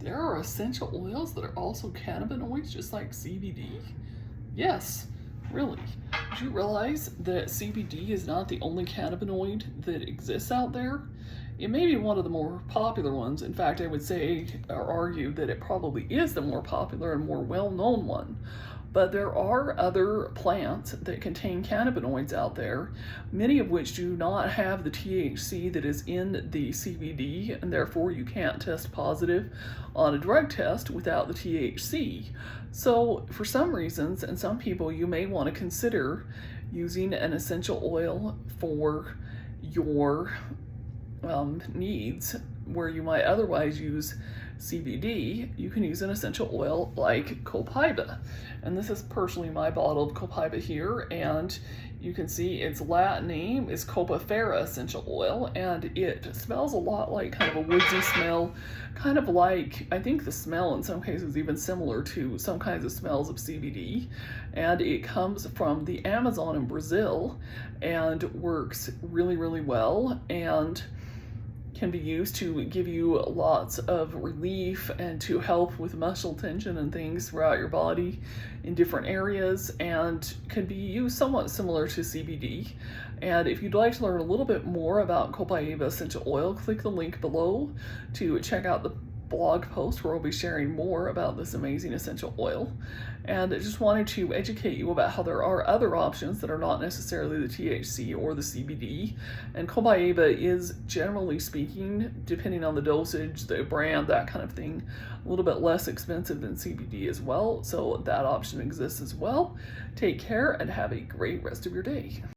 There are essential oils that are also cannabinoids, just like CBD. Yes, really. Did you realize that CBD is not the only cannabinoid that exists out there? It may be one of the more popular ones. In fact, I would say or argue that it probably is the more popular and more well known one. But there are other plants that contain cannabinoids out there, many of which do not have the THC that is in the CBD, and therefore you can't test positive on a drug test without the THC. So, for some reasons, and some people, you may want to consider using an essential oil for your needs where you might otherwise use CBD. You can use an essential oil like Copaiba. And this is personally my bottle of Copaiba here, and you can see its Latin name is Copaiba essential oil, and it smells a lot like kind of a woodsy smell, kind of like, I think the smell in some cases even similar to some kinds of smells of CBD, and it comes from the Amazon in Brazil and works really, really well, and can be used to give you lots of relief and to help with muscle tension and things throughout your body in different areas, and can be used somewhat similar to CBD. And if you'd like to learn a little bit more about Copaiba essential oil, click the link below to check out the blog post where we'll be sharing more about this amazing essential oil. And I just wanted to educate you about how there are other options that are not necessarily the THC or the CBD. And Copaiba is, generally speaking, depending on the dosage, the brand, that kind of thing, a little bit less expensive than CBD as well. So that option exists as well. Take care and have a great rest of your day.